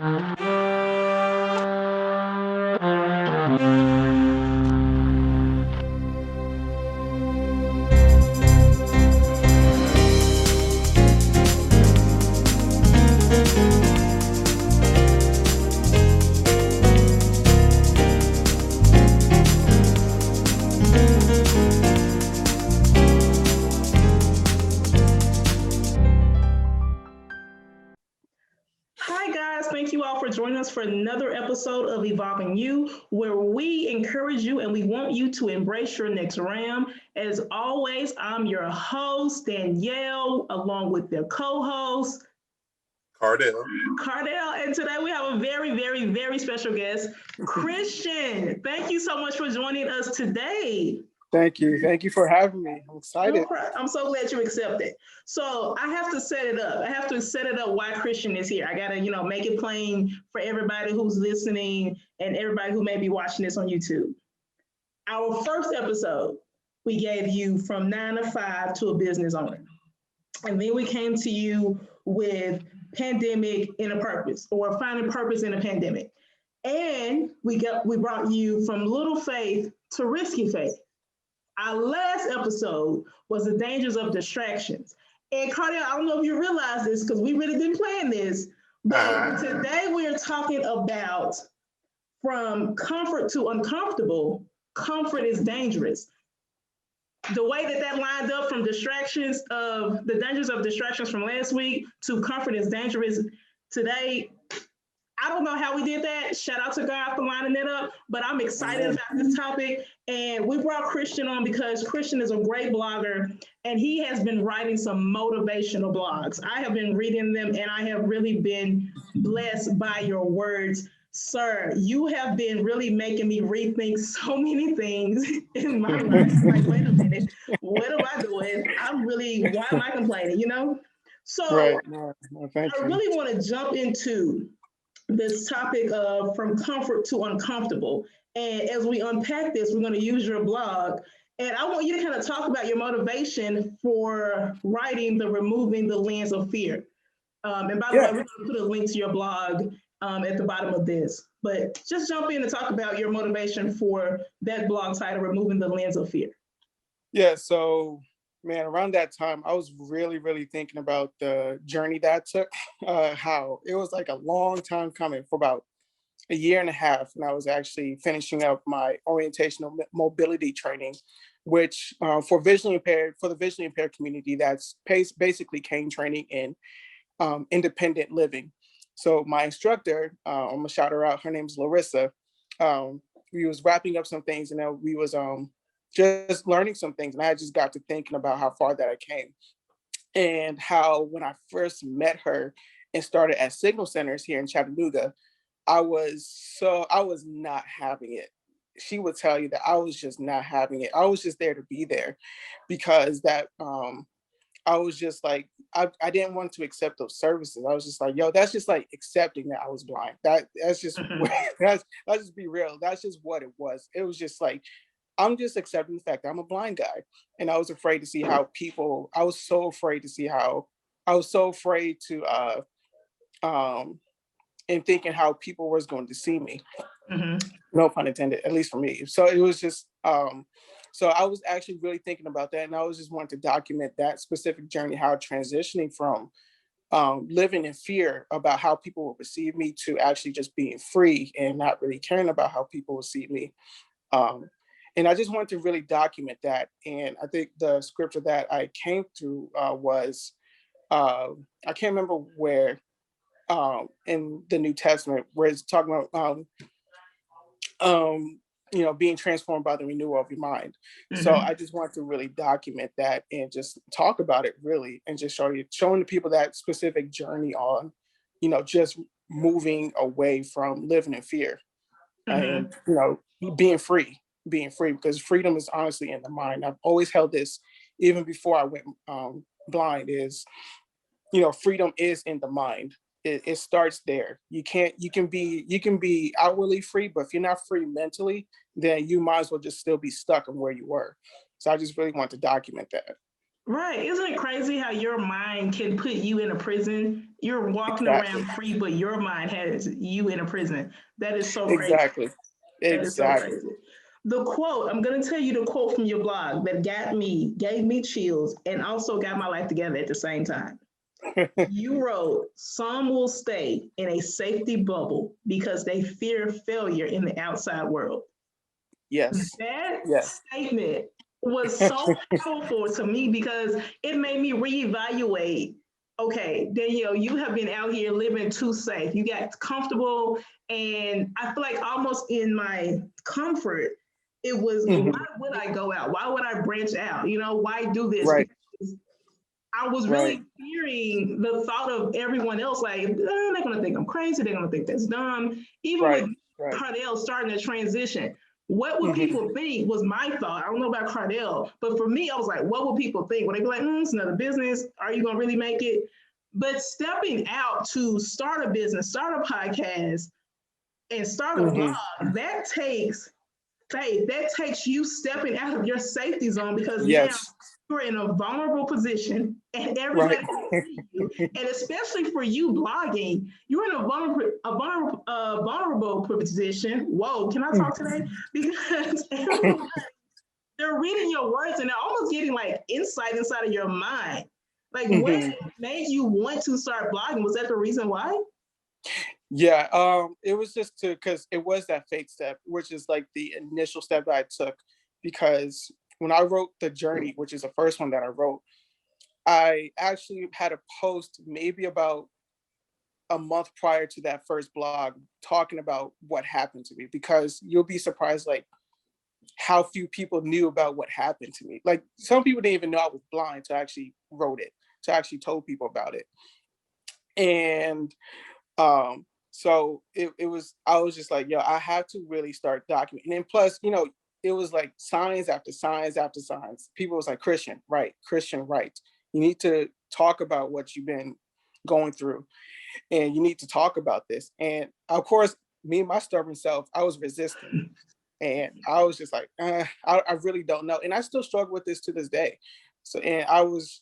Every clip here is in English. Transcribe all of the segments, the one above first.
Hi, guys. Thank you all for joining us for another episode of Evolving You, where we encourage you and we want you to embrace your next realm. As always, I'm your host, Danielle, along with their co host, Cardell. And today we have a very, very, very special guest, Christian. Thank you so much for joining us today. Thank you. Thank you for having me. I'm excited. I'm so glad you accepted. So I have to set it up. I have to set it up why Christian is here. I got to, make it plain for everybody who's listening and everybody who may be watching this on YouTube. Our first episode, we gave you from 9 to 5 to a business owner. And then we came to you with pandemic in a purpose, or finding purpose in a pandemic. And we brought you from little faith to risky faith. Our last episode was the dangers of distractions. And Cardell, I don't know if you realize this because we really didn't plan this, but today we're talking about from comfort to uncomfortable, comfort is dangerous. The way that lined up from distractions of the dangers of distractions from last week to comfort is dangerous today, I don't know how we did that. Shout out to God for lining it up, but I'm excited about this topic. And we brought Christian on because Christian is a great blogger and he has been writing some motivational blogs. I have been reading them and I have really been blessed by your words. Sir, you have been really making me rethink so many things in my life. Like, wait a minute, what am I doing? Why am I complaining, So right. No, I really want to jump into this topic of from comfort to uncomfortable. And as we unpack this, we're going to use your blog. And I want you to kind of talk about your motivation for writing the Removing the Lens of Fear. And by the way, we're going to put a link to your blog at the bottom of this. But just jump in and talk about your motivation for that blog title, Removing the Lens of Fear. Yeah, so man, around that time, I was really, really thinking about the journey that I took, how it was like a long time coming for about a year and a half. And I was actually finishing up my orientational mobility training, which for the visually impaired community, that's basically cane training in independent living. So my instructor, I'm gonna shout her out, her name's Larissa. We was wrapping up some things and then we was just learning some things. And I just got to thinking about how far that I came and how when I first met her and started at Signal Centers here in Chattanooga, I was not having it. She would tell you that I was just not having it. I was just there to be there because that I was just like, I didn't want to accept those services. I was just like, yo, that's just like accepting that I was blind. That's just, let's just be real. That's just what it was. It was just like, I'm just accepting the fact that I'm a blind guy. And I was afraid to see how I was so afraid to, and thinking how people was going to see me. No pun intended, at least for me. So it was just, so I was actually really thinking about that. And I was just wanting to document that specific journey, how transitioning from living in fear about how people will perceive me to actually just being free and not really caring about how people will see me. And I just wanted to really document that. And I think the scripture that I came through was, I can't remember where in the New Testament, where it's talking about, being transformed by the renewal of your mind. So I just want to really document that and just talk about it really, and just showing the people that specific journey on, just moving away from living in fear and, being free, because freedom is honestly in the mind. I've always held this, even before I went blind, is, freedom is in the mind. It starts there. You can be outwardly free, but if you're not free mentally, then you might as well just still be stuck in where you were. So I just really want to document that. Right. Isn't it crazy how your mind can put you in a prison You're walking Exactly. around free, but your mind has you in a prison. That is so crazy. Exactly. That is so Exactly. crazy. The quote, I'm going to tell you the quote from your blog that gave me chills and also got my life together at the same time. You wrote, some will stay in a safety bubble because they fear failure in the outside world. Yes. That Yes. statement was so powerful to me because it made me reevaluate. Okay, Danielle, you have been out here living too safe. You got comfortable, and I feel like almost in my comfort, it was why Hmm. would I go out? Why would I branch out? Why do this? Right. Because I was Right. really fearing the thought of everyone else, like, they're gonna think I'm crazy, they're gonna think that's dumb. Even Right. with Right. Cardell starting to transition, what would Hmm. people think was my thought. I don't know about Cardell, but for me, I was like, what would people think? Would they be like, it's another business? Are you gonna really make it? But stepping out to start a business, start a podcast, and start a Hmm. blog, that takes faith. That takes you stepping out of your safety zone because now Yes. you're in a vulnerable position and Right. everybody can see you. And especially for you blogging, you're in a vulnerable position. Whoa, can I talk today? Because everyone, they're reading your words and they're almost getting like insight inside of your mind. Like, what Hmm. made you want to start blogging? Was that the reason why? Yeah. It was just because it was that faith step, which is like the initial step that I took. Because when I wrote The Journey, which is the first one that I wrote, I actually had a post maybe about a month prior to that first blog talking about what happened to me, because you'll be surprised like how few people knew about what happened to me. Like some people didn't even know I was blind, to actually wrote it, to actually told people about it. And so it was, I was just like, yo, I have to really start documenting. And plus, it was like signs after signs after signs. People was like, Christian, right? Christian, right? You need to talk about what you've been going through, and you need to talk about this. And of course, me and my stubborn self, I was resisting. And I was just like, I really don't know. And I still struggle with this to this day. So, and I was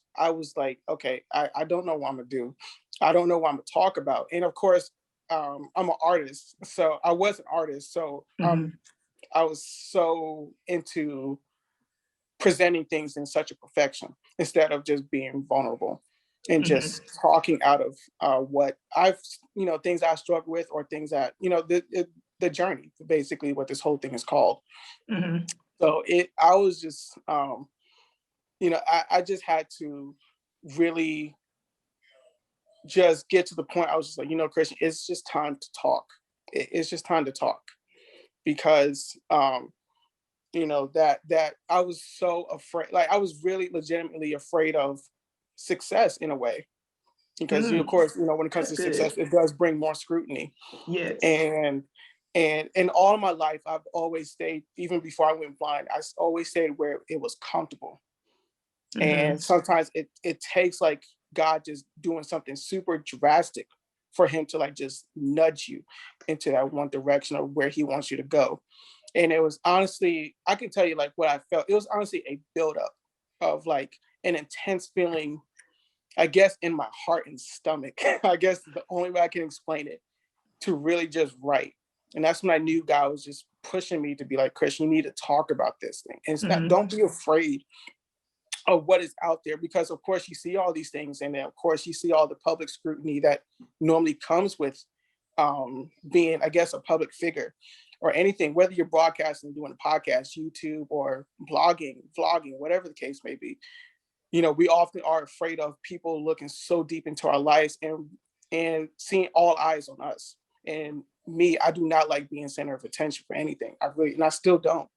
like, okay, I don't know what I'm gonna do. I don't know what I'm gonna talk about. And of course, I'm an artist. So I was an artist. So Mhm. I was so into presenting things in such a perfection instead of just being vulnerable and just Mhm. talking out of what I've, things I struggle with, or things that, the journey, basically what this whole thing is called. Mhm. So I was just, I just had to really just get to the point. I was just like, Christian, it's just time to talk. It's just time to talk, because, that I was so afraid, like I was really legitimately afraid of success in a way, because of Mm. course, when it comes That's to good. success, it does bring more scrutiny. Yes. And all of my life, I've always stayed, even before I went blind, always stayed where it was comfortable. And Mhm. sometimes it takes like God just doing something super drastic for him to like just nudge you into that one direction of where he wants you to go. And it was honestly, I can tell you like what I felt. It was honestly a buildup of like an intense feeling, I guess, in my heart and stomach. I guess the only way I can explain it, to really just write. And that's when I knew God was just pushing me to be like, Chris, you need to talk about this thing. And it's not, Mhm. don't be afraid of what is out there, because of course you see all these things, and then of course you see all the public scrutiny that normally comes with being, I guess, a public figure or anything, whether you're broadcasting, doing a podcast, YouTube, or blogging, vlogging, whatever the case may be. We often are afraid of people looking so deep into our lives and seeing all eyes on us. And me, I do not like being center of attention for anything. And I still don't.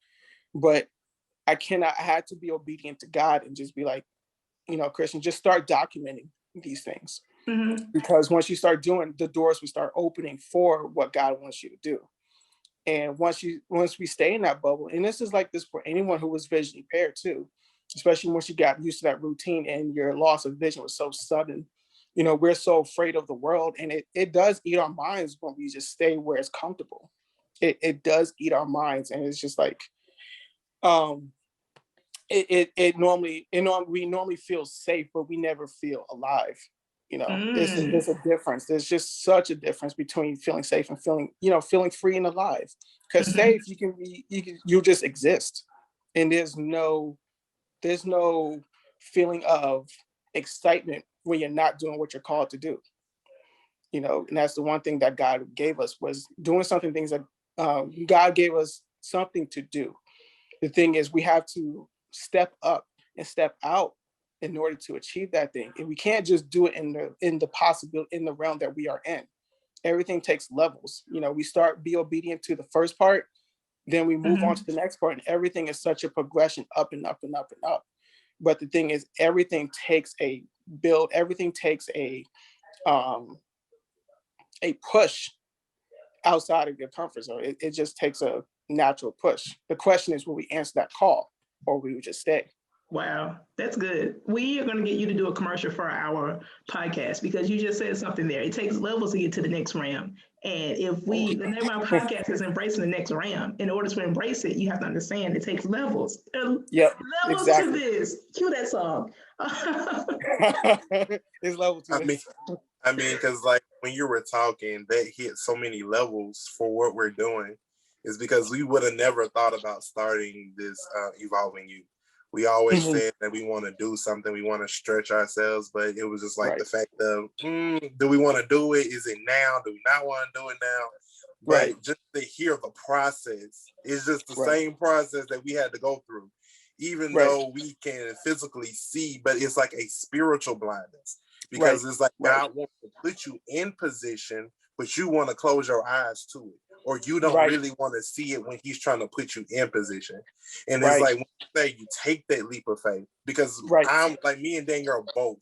But I had to be obedient to God and just be like, Christian, just start documenting these things. Mhm. Because once you start doing, the doors will start opening for what God wants you to do. And once we stay in that bubble, and this is like this for anyone who was visually impaired too, especially once you got used to that routine and your loss of vision was so sudden. We're so afraid of the world, and it does eat our minds when we just stay where it's comfortable. It does eat our minds, and it's just like, um we normally feel safe, but we never feel alive. There's a difference. There's just such a difference between feeling safe and feeling free and alive. Because safe, you just exist, and there's no feeling of excitement when you're not doing what you're called to do. And that's the one thing that God gave us, was doing things that God gave us something to do. The thing is, we have to step up and step out in order to achieve that thing. And we can't just do it in the realm that we are in. Everything takes levels. We start be obedient to the first part, then we move on to the next part, and everything is such a progression up and up and up and up. But the thing is, everything takes a build. Everything takes a push outside of your comfort zone. It just takes a natural push. The question is, will we answer that call, or we would just stay? Wow, that's good. We are going to get you to do a commercial for our podcast, because you just said something there. It takes levels to get to the next realm. And the name of our podcast is Embracing the Next Realm. In order to embrace it, you have to understand it takes levels. Yep, levels exactly. to this. Cue that song. There's level to it. Because like when you were talking, that hit so many levels for what we're doing, is because we would have never thought about starting this Evolving Youth. We always said that we want to do something, we want to stretch ourselves, but it was just like the fact of, do we want to do it? Is it now? Do we not want to do it now? But just to hear the process, it's just the same process that we had to go through, even though we can physically see, but it's like a spiritual blindness, because it's like God wants to put you in position, but you want to close your eyes to it, or you don't really want to see it when he's trying to put you in position. And it's like, when you say you take that leap of faith, because I'm like, me and Daniel are both,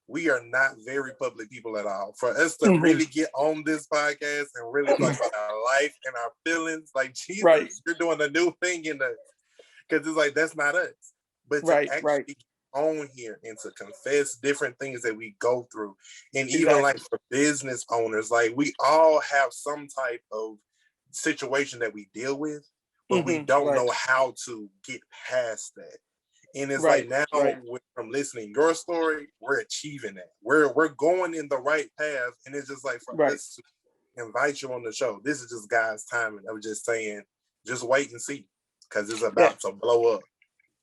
we are not very public people at all. For us to really get on this podcast and really talk about our life and our feelings, like, Jesus, you're doing a new thing in us. Because it's like, that's not us. But to actually get on here and to confess different things that we go through. And even like for business owners, like, we all have some type of situation that we deal with, but we don't know how to get past that. And it's like, now from listening your story, we're achieving that. We're going in the right path. And it's just like, for us to invite you on the show, this is just God's timing. I was just saying, just wait and see, because it's about to blow up.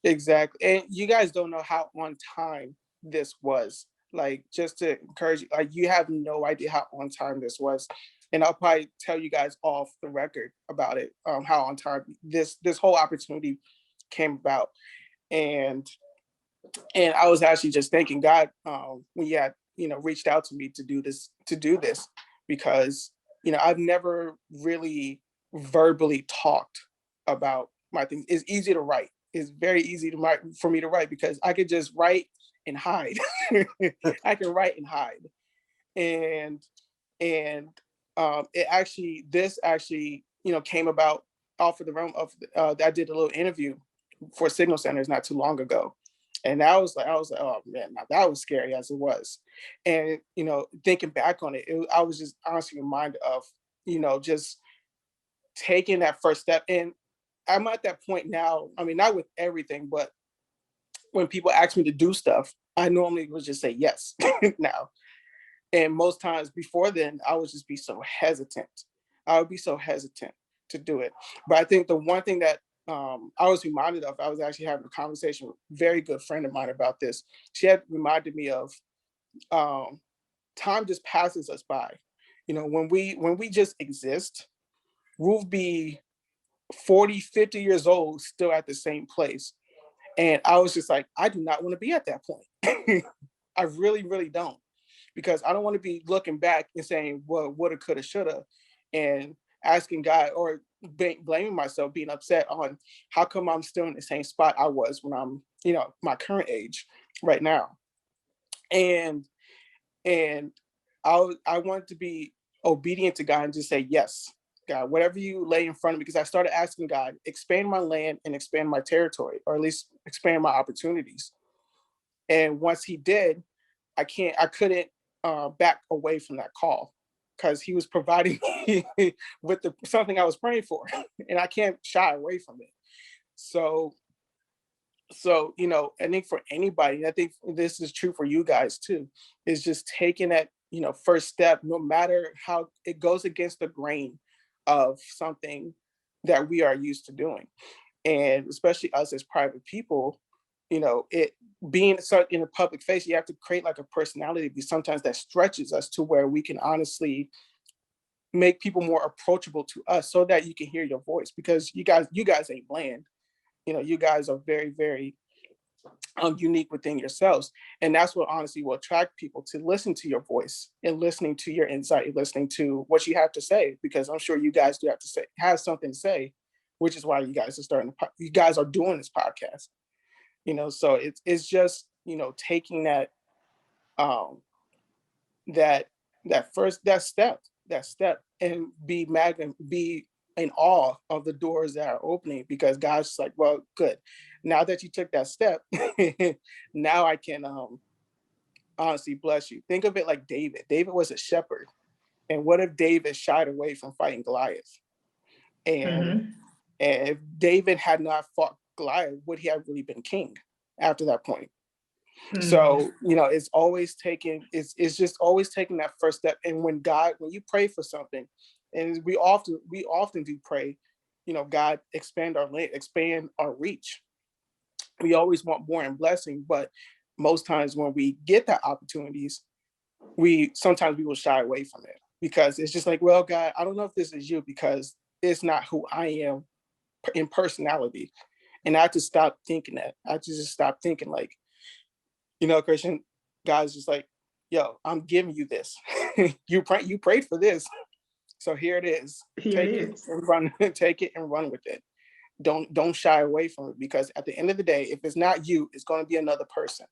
Exactly. And you guys don't know how on time this was. Like, just to encourage you, like, you have no idea how on time this was. And I'll probably tell you guys off the record about it, how on time this whole opportunity came about. And I was actually just thanking God when you had, reached out to me to do this, because, I've never really verbally talked about my things. It's easy to write. It's very easy for me to write, because I could just write and hide. I can write and hide. And this actually, came about off of the realm of, I did a little interview for Signal Centers not too long ago. And I was like, oh man, that was scary as it was. And, thinking back on it, I was just honestly reminded of, just taking that first step. And I'm at that point now, I mean, not with everything, but when people ask me to do stuff, I normally would just say yes now. And most times before then, I would just be so hesitant. I would be so hesitant to do it. But I think the one thing that I was reminded of, I was actually having a conversation with a very good friend of mine about this. She had reminded me of time just passes us by. When we just exist, we'll be 40, 50 years old, still at the same place. And I was just like, I do not want to be at that point. I really, really don't. Because I don't want to be looking back and saying, well, woulda, coulda, shoulda, and asking God, or blaming myself, being upset on how come I'm still in the same spot I was when I'm, my current age right now. And I wanted to be obedient to God and just say, yes, God, whatever you lay in front of me, because I started asking God, expand my land and expand my territory, or at least expand my opportunities. And once he did, I couldn't back away from that call, because he was providing me with something I was praying for, and I can't shy away from it. So So, you know, I think for anybody, I think this is true for you guys too, is just taking that, you know, first step, no matter how it goes against the grain of something that we are used to doing. And especially us as private people, you know, it being in a public face, you have to create like a personality sometimes that stretches us to where we can honestly make people more approachable to us so that you can hear your voice, because you guys ain't bland. You know, you guys are very, very unique within yourselves. And that's what honestly will attract people to listen to your voice and listening to your insight, listening to what you have to say, because I'm sure you guys do have something to say, which is why you guys are doing this podcast, you know. So it's just, you know, taking um that that step and be in awe of the doors that are opening, because God's just like, well, good, now that you took that step, now I can honestly bless you. Think of it like David was a shepherd, and what if David shied away from fighting Goliath? And Mm-hmm. and if David had not fought Goliath, would he have really been king after that point? Mm-hmm. So, you know, it's just always taking that first step. And when you pray for something, and we often do pray, you know, God, expand our land, expand our reach. We always want more and blessing, but most times when we get that opportunities, we will shy away from it, because it's just like, well, God, I don't know if this is you, because it's not who I am in personality. And I have to stop thinking that. I have to just stop thinking like, you know, Christian, God's just like, yo, I'm giving you this. You prayed for this. So here it is. Here it Take it is. and run, take it and run with it. Don't shy away from it, because at the end of the day, if it's not you, it's going to be another person.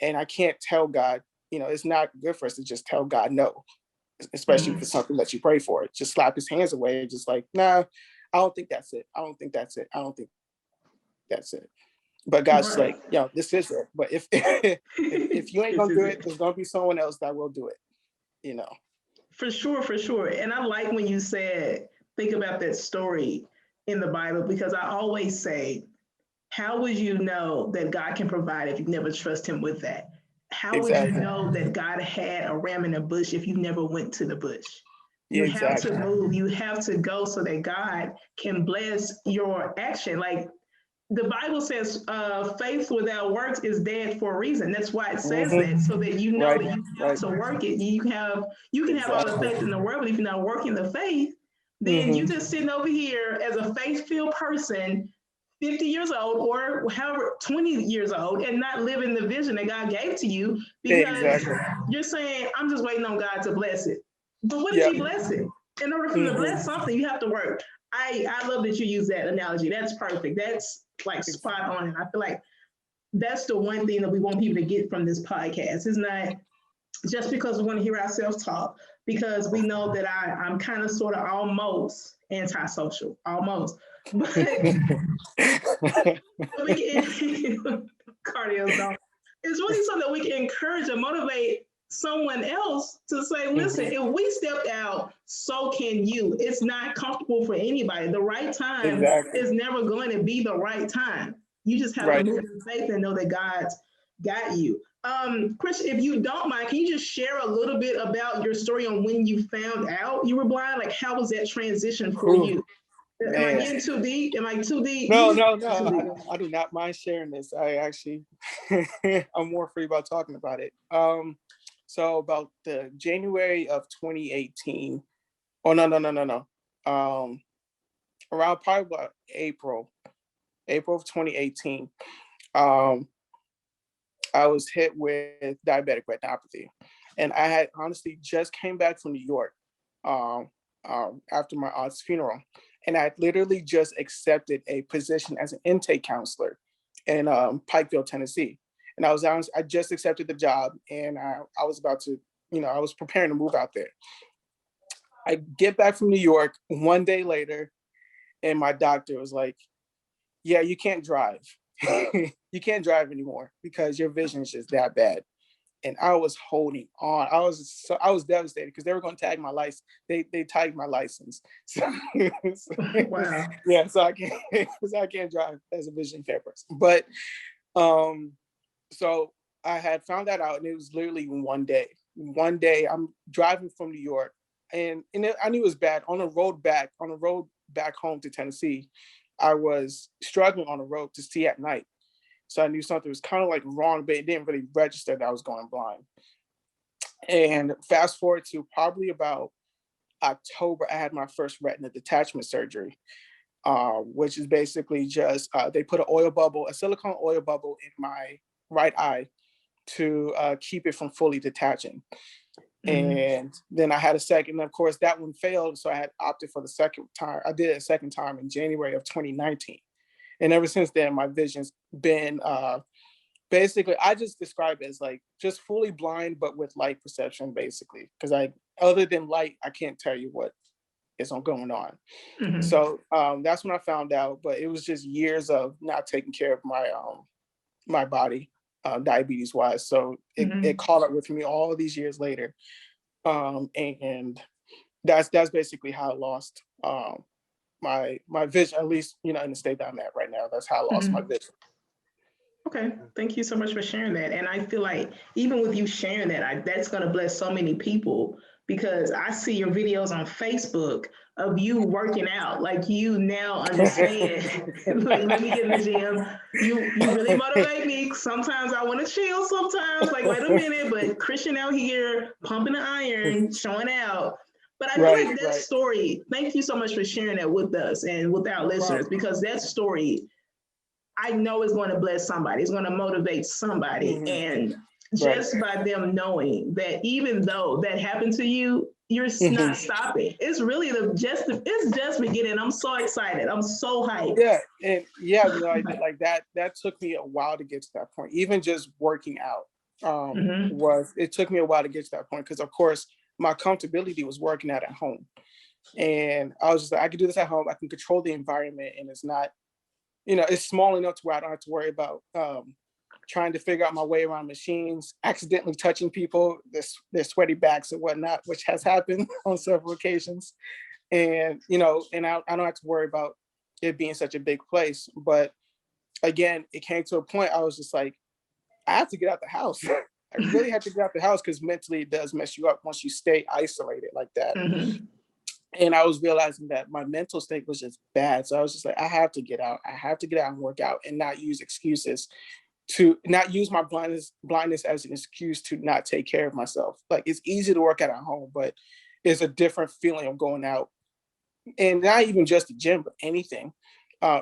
And I can't tell God, you know, it's not good for us to just tell God no, especially if Mm-hmm. it's something that you pray for. Just slap his hands away, just like, nah, I don't think that's it. I don't think that's it. I don't think that's it. But God's Right. like, yo, this is it. But if if you ain't This gonna is do it, it. there's gonna be someone else that will do it. You know. For sure, for sure. And I like when you said, think about that story in the Bible, because I always say, how would you know that God can provide if you never trust him with that? How would you Exactly. know that God had a ram in the bush if you never went to the bush? Yeah, You have to exactly. move, you have to go so that God can bless your action. Like the Bible says, faith without works is dead for a reason. That's why it says that, so that you know Right. that you have Right. to work it. You can have all the Exactly. faith in the world, but if you're not working the faith, then you Hmm. just sitting over here as a faith-filled person, 50 years old or however 20 years old, and not living the vision that God gave to you, because Exactly. you're saying, I'm just waiting on God to bless it. But what is Yep. he blessing? In order for him to Hmm. bless something, you have to work. I love that you use that analogy. That's perfect. That's like spot on. And I feel like that's the one thing that we want people to get from this podcast. It's not just because we want to hear ourselves talk, because we know that I'm kind of sort of almost antisocial, almost. But we can cardio's gone. It's really something that we can encourage and motivate someone else to say, listen, Hmm. if we stepped out, so can you. It's not comfortable for anybody. The right time Exactly. is never going to be the right time. You just have to Right. move in faith and know that God's got you. Chris, if you don't mind, can you just share a little bit about your story on when you found out you were blind? Like, how was that transition for Whew, you? Am I man. getting too deep? Am I too deep? You No, just no, too no. deep. I do not mind sharing this. I actually, I'm more free about talking about it. So about the January of 2018. Oh, no, no, no, no, no. Around probably about April of 2018. Um, I was hit with diabetic retinopathy, and I had honestly just came back from New York um, after my aunt's funeral, and I literally just accepted a position as an intake counselor in Pikeville, Tennessee. And I just accepted the job, and I was about to, I was preparing to move out there. I get back from New York one day later, and my doctor was like, "Yeah, you can't drive. You can't drive anymore because your vision is just that bad." and I was holding on. I was devastated because they were going to tag my license. They tagged my license. So, Wow. yeah, so I can't drive as a visually impaired person. But so I had found that out, and it was literally one day. One day I'm driving from New York, and I knew it was bad. On the road back home to Tennessee, I was struggling on the road to see at night. So I knew something was kind of like wrong, but it didn't really register that I was going blind. And fast forward to probably about October, I had my first retina detachment surgery, which is basically just they put a silicone oil bubble in my right eye to keep it from fully detaching. And then I had a second, of course, that one failed. So I had opted for the second time. I did it a second time in January of 2019. And ever since then, my vision's been basically, I just describe it as like just fully blind, but with light perception, basically. Because other than light, I can't tell you what is going on. So that's when I found out, but it was just years of not taking care of my body, diabetes wise. So it caught up with me all these years later. And that's basically how I lost my vision, at least, in the state that I'm at right now. That's how I lost my vision. Okay, thank you so much for sharing that. And I feel like even with you sharing that, that's going to bless so many people, because I see your videos on Facebook of you working out. Like, you now understand, like, let me get in the gym. You really motivate me. Sometimes I want to chill sometimes, like, wait a minute, but Christian out here pumping the iron, showing out. But I feel like that story, thank you so much for sharing that with us and with our listeners, because that story, I know it's going to bless somebody. It's going to motivate somebody. And just by them knowing that even though that happened to you, you're not stopping. It's really it's just beginning. I'm so excited. I'm so hyped. Yeah. And like that took me a while to get to that point. Even just working out it took me a while to get to that point. Because of course my comfortability was working out at home. And I was just like, I can do this at home. I can control the environment, and it's not, it's small enough to where I don't have to worry about trying to figure out my way around machines, accidentally touching people, their sweaty backs and whatnot, which has happened on several occasions. And, and I don't have to worry about it being such a big place. But again, it came to a point I was just like, I have to get out the house. I really had to get out the house, because mentally it does mess you up once you stay isolated like that. And I was realizing that my mental state was just bad. So I was just like, I have to get out. I have to get out and work out, and not use excuses to not use my blindness as an excuse to not take care of myself. Like, it's easy to work out at home, but it's a different feeling of going out, and not even just the gym, but anything,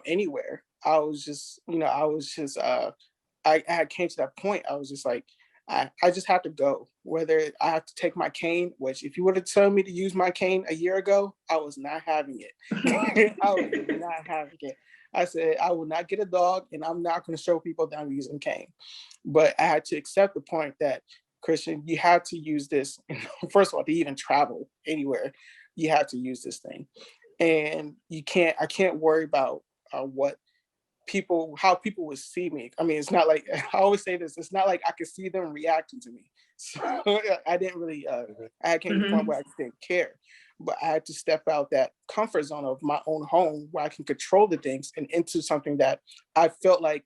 anywhere. I had came to that point. I was just like, I just have to go. Whether I have to take my cane, which if you would have told me to use my cane a year ago, I was not having it. I was not having it. I said, I will not get a dog, and I'm not going to show people that I'm using cane. But I had to accept the point that, Christian, you have to use this. First of all, to even travel anywhere, you have to use this thing. And I can't worry about how people would see me. I mean, it's not like, I always say this, it's not like I could see them reacting to me. So I didn't really, I came to the point where I didn't care. But I had to step out that comfort zone of my own home, where I can control the things, and into something that I felt like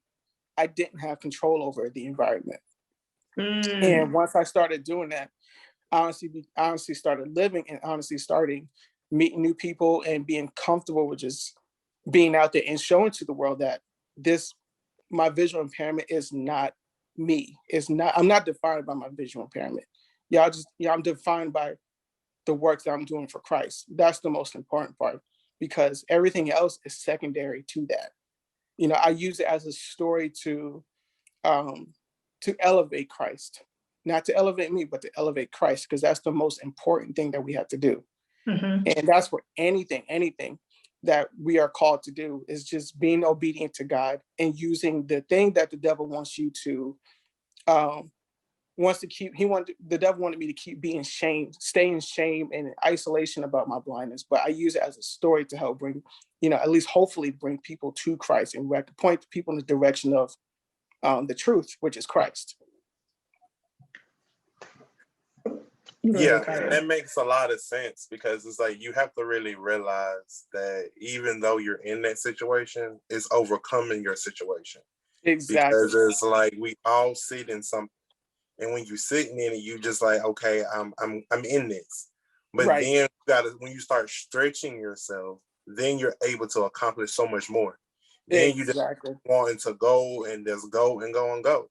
I didn't have control over, the environment. And once I started doing that, I honestly started living, and honestly starting meeting new people, and being comfortable with just being out there and showing to the world that my visual impairment is not me. I'm not defined by my visual impairment. I'm defined by the work that I'm doing for Christ. That's the most important part, because everything else is secondary to that. I use it as a story to elevate Christ, not to elevate me, but to elevate Christ, because that's the most important thing that we have to do. And that's for anything that we are called to do, is just being obedient to God, and using the thing that the devil wants you to, the devil wanted me to keep being stay in shame and isolation about my blindness. But I use it as a story to help bring, at least hopefully bring people to Christ, and point people in the direction of the truth, which is Christ. Go Yeah, ahead, and Kyle. that makes a lot of sense because it's like you have to really realize that even though you're in that situation, it's overcoming your situation. Because Exactly. it's like we all sit in something, and when you're sitting in it, you just like, okay, I'm in this. But Right. then you gotta, when you start stretching yourself, then you're able to accomplish so much more. Then you just Exactly. wanting to go and just go and go and go.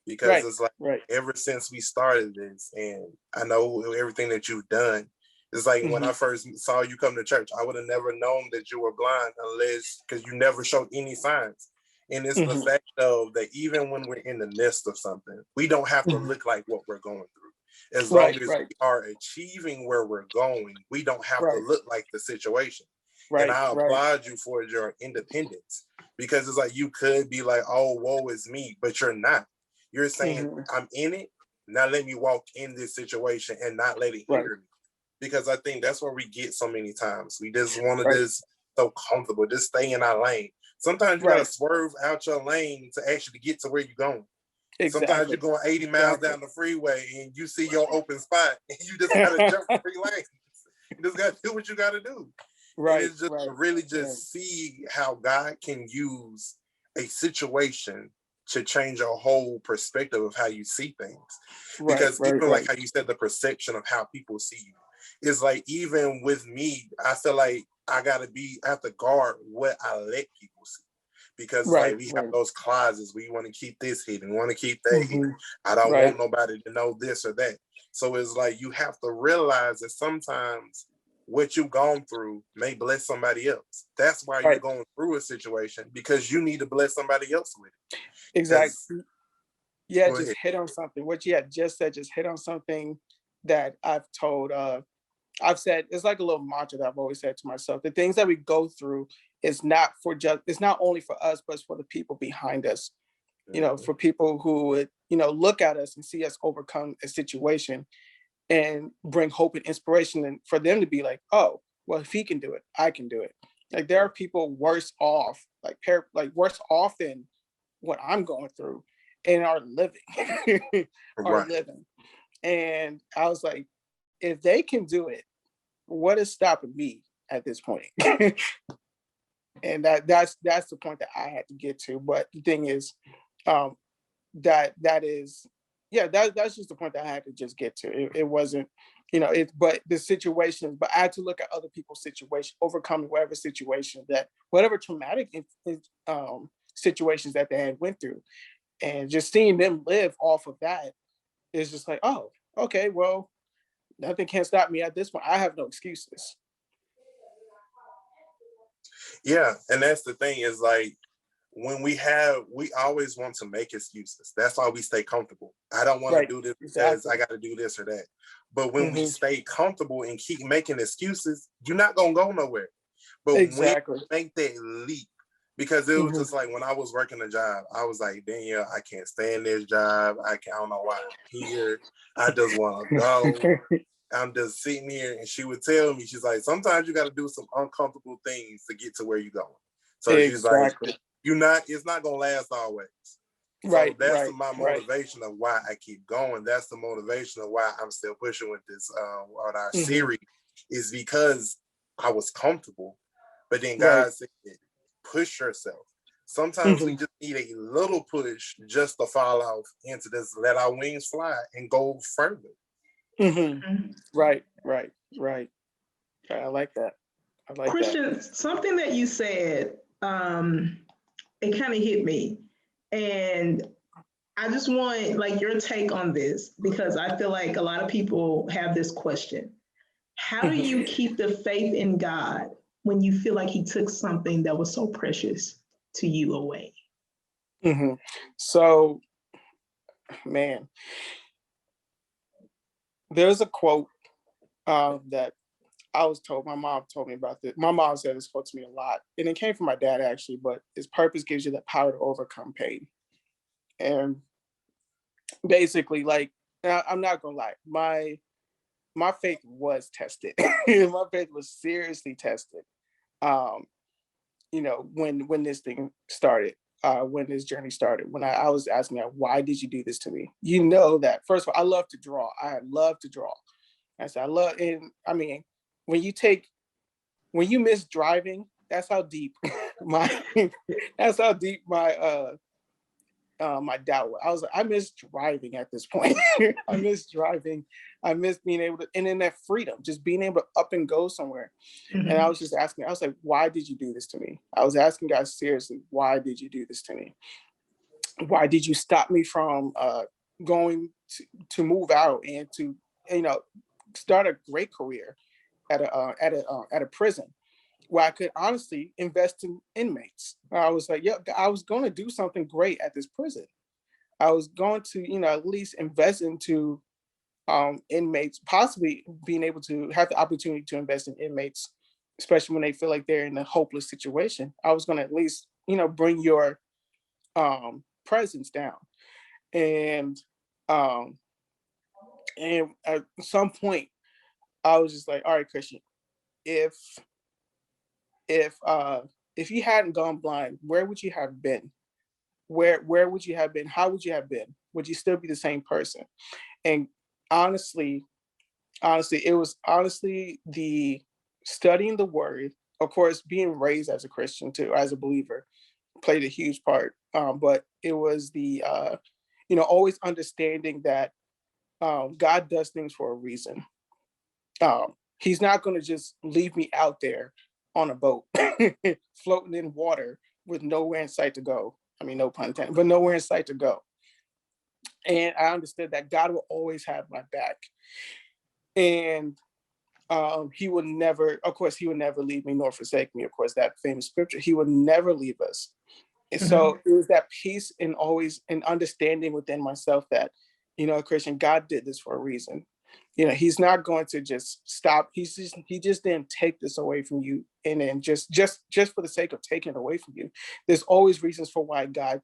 Because Right. it's like Right. ever since we started this, and I know everything that you've done, it's like when Hmm. I first saw you come to church, I would have never known that you were blind unless because you never showed any signs. And it's the Hmm. fact of that even when we're in the midst of something, we don't have to Hmm. look like what we're going through. As long Right. as Right. we are achieving where we're going, we don't have to Right. look like the situation. And Right. I Right. applaud you for your independence because it's like you could be like, oh, woe is me, but you're not. You're saying, Hmm. I'm in it. Now let me walk in this situation and not let it Right. hinder me. Because I think that's where we get so many times. We just want to Right. just so comfortable, just stay in our lane. Sometimes you gotta Right. swerve out your lane to actually get to where you're going. Sometimes you're Exactly. going 80 miles Exactly. down the freeway and you see your open spot and you just gotta jump 3 lanes. You just gotta do what you gotta do. And Right. it's just Right. really Right. just see how God can use a situation to change your whole perspective of how you see things. Right. Because Right. even like Right. how you said, the perception of how people see you is like, even with me, I feel like I have to guard what I let people see. Because it's like Right. we have Right. those closets. We want to keep this hidden, we want to keep that hidden. Hmm. I don't Right. want nobody to know this or that. So it's like you have to realize that sometimes what you've gone through may bless somebody else. That's why you're Right. going through a situation because you need to bless somebody else with it. Because Exactly. Yeah, go just ahead. hit on something. What you had just said, just hit on something that I've said, it's like a little mantra that I've always said to myself. The things that we go through it's not only for us, but it's for the people behind us. Mhm. For people who would, look at us and see us overcome a situation and bring hope and inspiration, and for them to be like, oh, well, if he can do it, I can do it. Like there are people worse off, like worse off than what I'm going through and are living, are Right. living. And I was like, if they can do it, what is stopping me at this point? And that's the point that I had to get to. But the thing is, um, that is, yeah, that's just the point that I had to just get to. It wasn't, but the situations, but I had to look at other people's situation, overcoming whatever traumatic situations that they had went through, and just seeing them live off of that is just like, oh, okay, well, nothing can stop me at this point. I have no excuses. Yeah. And that's the thing is like when we always want to make excuses. That's why we stay comfortable. I don't want to Right. do this because I Exactly. got to do this or that. But when we Hmm. stay comfortable and keep making excuses, you're not going to go nowhere. But when you Exactly. make that leap, because it was Hmm. just like when I was working a job, I was like, Danielle, I can't stand this job. I don't know why I'm here. I just want to go. I'm just sitting here. And she would tell me, she's like, sometimes you got to do some uncomfortable things to get to where you're going. So she's like, Exactly. it's not going to last always. So Right. that's Right. my Right. motivation of why I keep going. That's the motivation of why I'm still pushing with this on our Hmm. series is because I was comfortable. But then Right. God said, push yourself. Sometimes we Hmm. just need a little push just to fall off into this, let our wings fly and go further. Hmm. Mhm. Right. Right. Right. I like that. I like that. Christian, something that you said, it kind of hit me. And I just want like your take on this because I feel like a lot of people have this question. How do Hmm. you keep the faith in God when you feel like he took something that was so precious to you away? Hmm. So, man, there's a quote that I was told. My mom told me about this. My mom said this quote to me a lot, and it came from my dad actually. But his purpose gives you the power to overcome pain. And basically, like, I'm not gonna lie, my faith was tested. My faith was seriously tested. Um, when this thing started, when this journey started, when I was asking that, why did you do this to me? You know that first of all, I love to draw. I love to draw. I said, I love, and I mean, when you miss driving, that's how deep my, that's how deep my doubt was. I was like, I miss driving at this point. I miss driving. I miss being able to, and then that freedom, just being able to up and go somewhere. Mm-hmm. And I was just asking, I was like, why did you do this to me? I was asking God seriously, why did you do this to me? Why did you stop me from going to move out and to, you know, start a great career at a prison where I could honestly invest in inmates? I was like, yeah, I was going to do something great at this prison. I was going to, you know, at least invest into inmates, possibly being able to have the opportunity to invest in inmates, especially when they feel like they're in a hopeless situation. I was going to at least, you know, bring your presence down. And um, and at some point, I was just like, all right, Christian, if if uh if you hadn't gone blind, where would you have been? Where would you have been? How would you have been? Would you still be the same person? And honestly, it was honestly the studying the word, of course, being raised as a Christian too, as a believer, played a huge part. But it was the you know, always understanding that God does things for a reason. He's not going to just leave me out there on a boat, floating in water with nowhere in sight to go. I mean, no pun intended, but nowhere in sight to go. And I understood that God will always have my back. And he would never, of course, he would never leave me nor forsake me. Of course, that famous scripture, he would never leave us. And so it was that peace and always an understanding within myself that, you know, Christian, God did this for a reason. You know, he's not going to just stop. He just didn't take this away from you. And then just for the sake of taking it away from you, there's always reasons for why God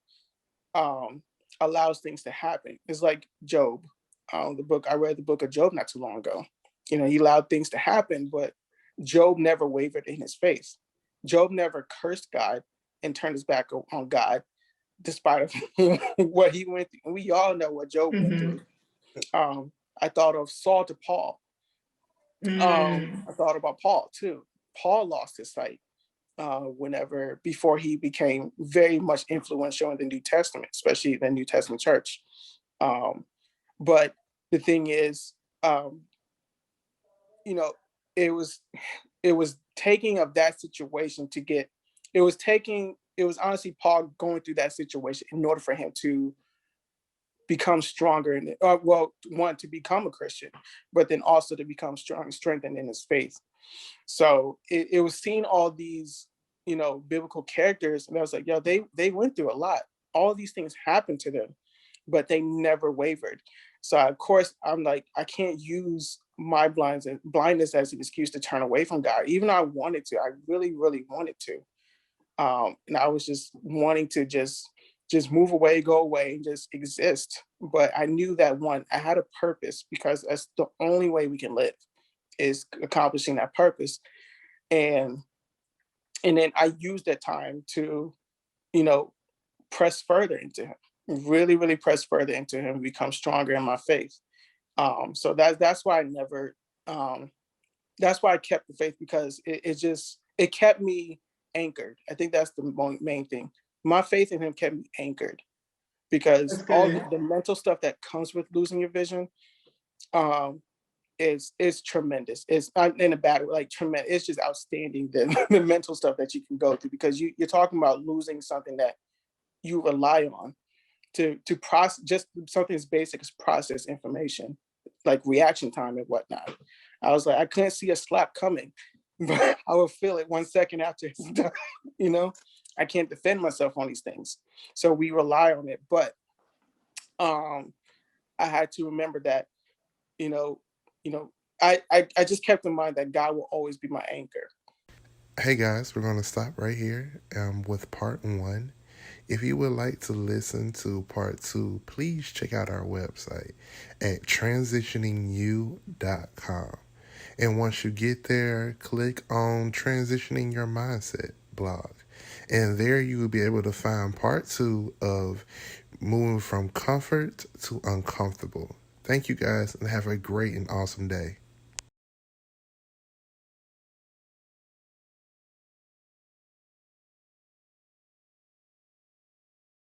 allows things to happen. It's like Job, I read the book of Job not too long ago. You know, he allowed things to happen, but Job never wavered in his faith. Job never cursed God and turned his back on God, despite of what he went through. And we all know what Job went through. I thought of Saul to Paul. I thought about Paul too. Paul lost his sight before he became very much influential in the New Testament, especially the New Testament church. But the thing is, you know, it was taking of that situation to get, it was honestly Paul going through that situation in order for him to become stronger in it. Well, one, to become a Christian, but then also to become strengthened in his faith. So it was seeing all these, you know, biblical characters, and I was like, yo, they went through a lot. All these things happened to them, but they never wavered. So of course, I'm like, I can't use my blindness as an excuse to turn away from God. Even though I wanted to, I really, really wanted to. And I was just wanting to just move away, go away, and just exist. But I knew that one, I had a purpose, because that's the only way we can live, is accomplishing that purpose. And then I used that time to, you know, press further into him, really, really press further into him, become stronger in my faith. So that's why I never, that's why I kept the faith, because it kept me anchored. I think that's the main thing. My faith in him kept me anchored, because all the mental stuff that comes with losing your vision is tremendous. It's not in a bad way, like tremendous. It's just outstanding, the mental stuff that you can go through, because you're talking about losing something that you rely on to process, just something as basic as process information, like reaction time and whatnot. I was like, I couldn't see a slap coming, but I would feel it 1 second after it's done. You know, I can't defend myself on these things, so we rely on it. But I had to remember that, you know, I just kept in mind that God will always be my anchor. Hey guys, we're going to stop right here with part one. If you would like to listen to part two, please check out our website at transitioningyou.com. And once you get there, click on Transitioning Your Mindset blog. And there you will be able to find part two of moving from comfort to uncomfortable. Thank you guys, and have a great and awesome day.